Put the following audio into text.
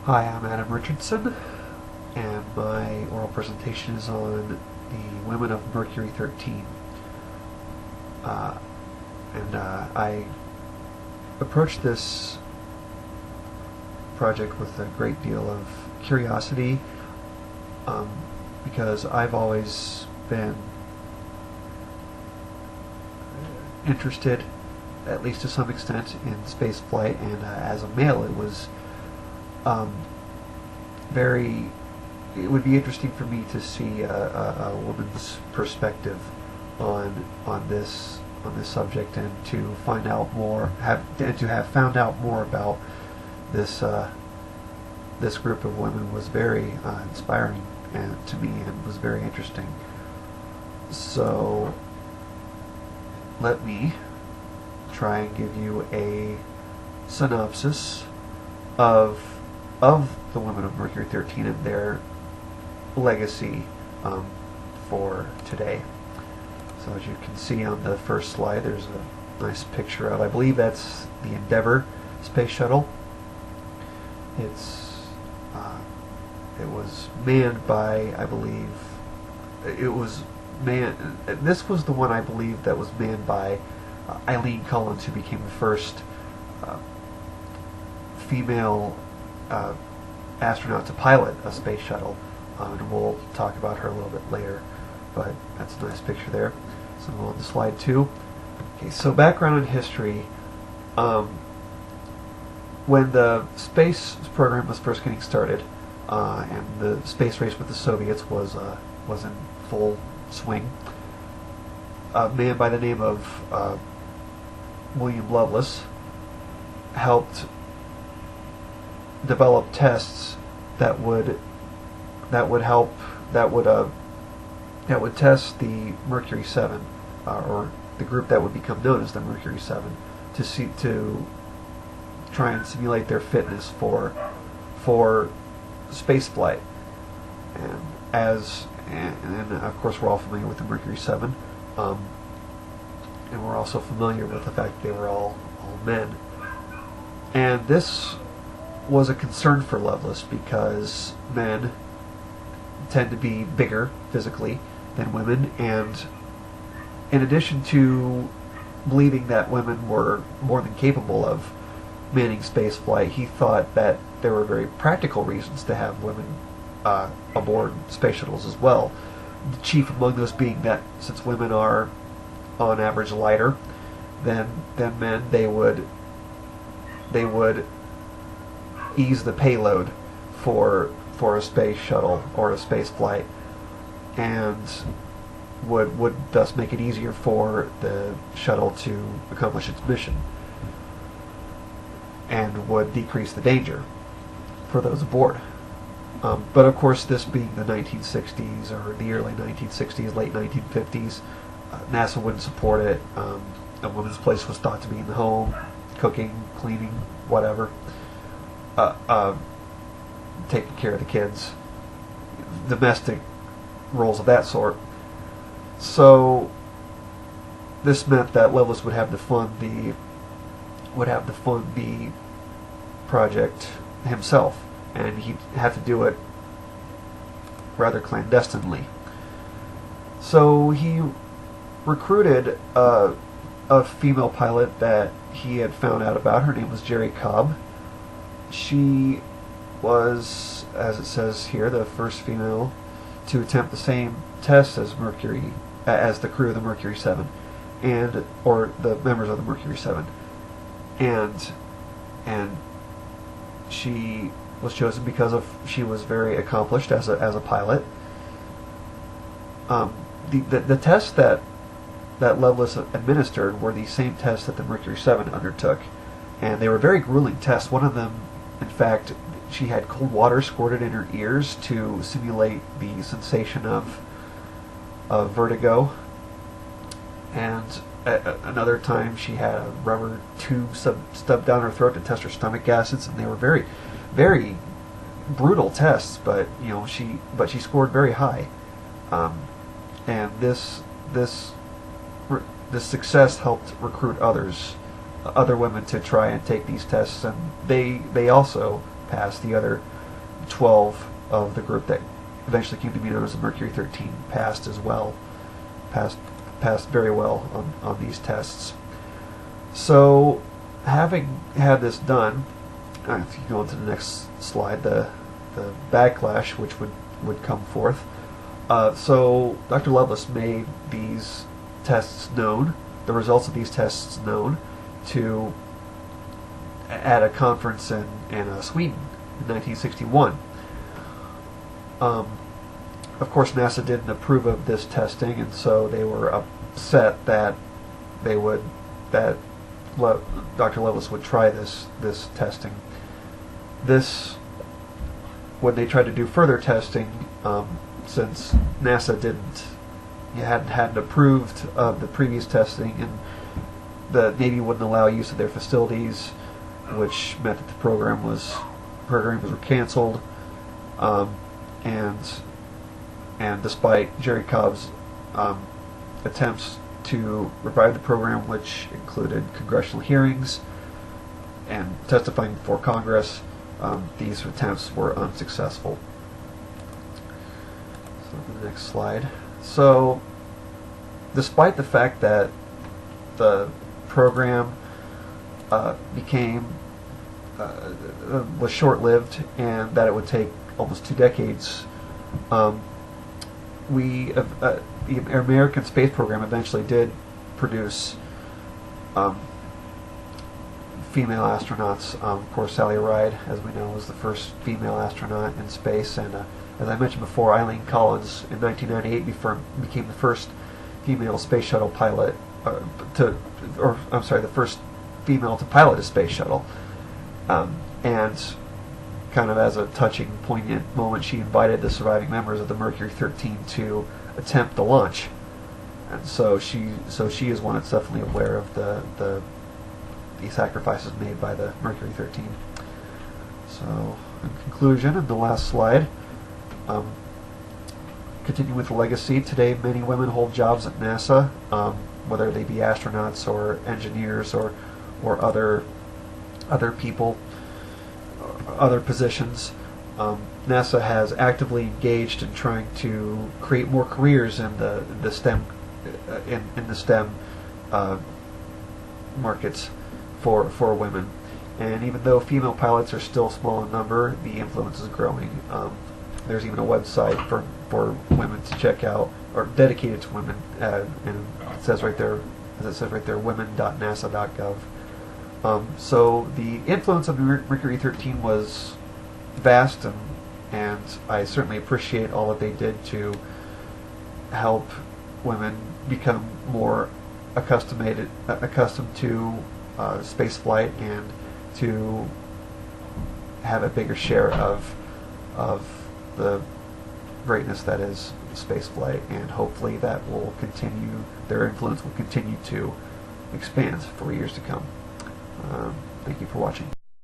Hi, I'm Adam Richardson, and my oral presentation is on the women of Mercury 13. I approached this project with a great deal of curiosity because I've always been interested, at least to some extent, in space flight, and as a male it was it would be interesting for me to see a woman's perspective on this subject, and to find out more, to have found out more about this this group of women was very inspiring and to me, and was very interesting. So let me try and give you a synopsis of the women of Mercury 13 and their legacy for today. So as you can see on the first slide, there's a nice picture of, I believe that's the Endeavour space shuttle. It was manned by, I believe, this was the one, I believe, that was manned by Eileen Collins, who became the first female astronaut to pilot a space shuttle, and we'll talk about her a little bit later, but that's a nice picture there. So we'll go on to slide 2. Okay, so background and history. When the space program was first getting started, and the space race with the Soviets was in full swing, a man by the name of William Lovelace helped develop tests that would test the Mercury 7, or the group that would become known as the Mercury 7, to try and simulate their fitness for space flight. And of course we're all familiar with the Mercury 7, and we're also familiar with the fact that they were all men. And this was a concern for Lovelace because men tend to be bigger physically than women, and in addition to believing that women were more than capable of manning space flight, he thought that there were very practical reasons to have women aboard space shuttles as well. The chief among those being that since women are on average lighter than men, they would ease the payload for a space shuttle or a space flight, and would thus make it easier for the shuttle to accomplish its mission, and would decrease the danger for those aboard. But of course, this being the 1960s, or the early 1960s, late 1950s, NASA wouldn't support it. A woman's place was thought to be in the home, cooking, cleaning, whatever, taking care of the kids, domestic roles of that sort. So this meant that Lovelace would have to fund the project himself, and he'd have to do it rather clandestinely. So he recruited a female pilot that he had found out about. Her name was Jerry Cobb. She was, as it says here, the first female to attempt the same test as the crew of the Mercury 7, or the members of the Mercury 7, and she was chosen because she was very accomplished as a pilot. The tests that Lovelace administered were the same tests that the Mercury 7 undertook, and they were very grueling tests. One of them, in fact, she had cold water squirted in her ears to simulate the sensation of vertigo, and another time she had a rubber tube stubbed down her throat to test her stomach acids, and they were very, very brutal tests. But she scored very high, and this success helped recruit other women to try and take these tests, and they also passed. The other 12 of the group that eventually came to be known as the Mercury 13 passed as well. Passed very well on these tests. So, having had this done, if you go on to the next slide, the backlash which would come forth. So Dr. Lovelace made these tests known, the results of these tests known, at a conference in Sweden in 1961. Of course, NASA didn't approve of this testing, and so they were upset that Dr. Lovelace would try this testing. When they tried to do further testing, since NASA hadn't approved of the previous testing, and the Navy wouldn't allow use of their facilities, which meant that the programs were canceled, and despite Jerry Cobb's attempts to revive the program, which included congressional hearings and testifying before Congress, these attempts were unsuccessful. So the next slide. So, despite the fact that the program was short-lived and that it would take almost 2 decades, the American space program eventually did produce female astronauts. Of course, Sally Ride, as we know, was the first female astronaut in space, and as I mentioned before, Eileen Collins in 1998 became the first female space shuttle pilot, the first female to pilot a space shuttle. And kind of as a touching, poignant moment, she invited the surviving members of the Mercury 13 to attempt the launch. And so she is one that's definitely aware of the sacrifices made by the Mercury 13. So, in conclusion, and the last slide, continuing with the legacy, today many women hold jobs at NASA, whether they be astronauts or engineers or other people, other positions. NASA has actively engaged in trying to create more careers in the STEM markets for women. And even though female pilots are still small in number, the influence is growing. There's even a website for women to check out, or dedicated to women, and it says right there, women.nasa.gov. So the influence of Mercury 13 was vast, and I certainly appreciate all that they did to help women become more accustomed to space flight and to have a bigger share of the greatness that is space flight, and hopefully that will continue. Their influence will continue to expand for years to come. Thank you for watching.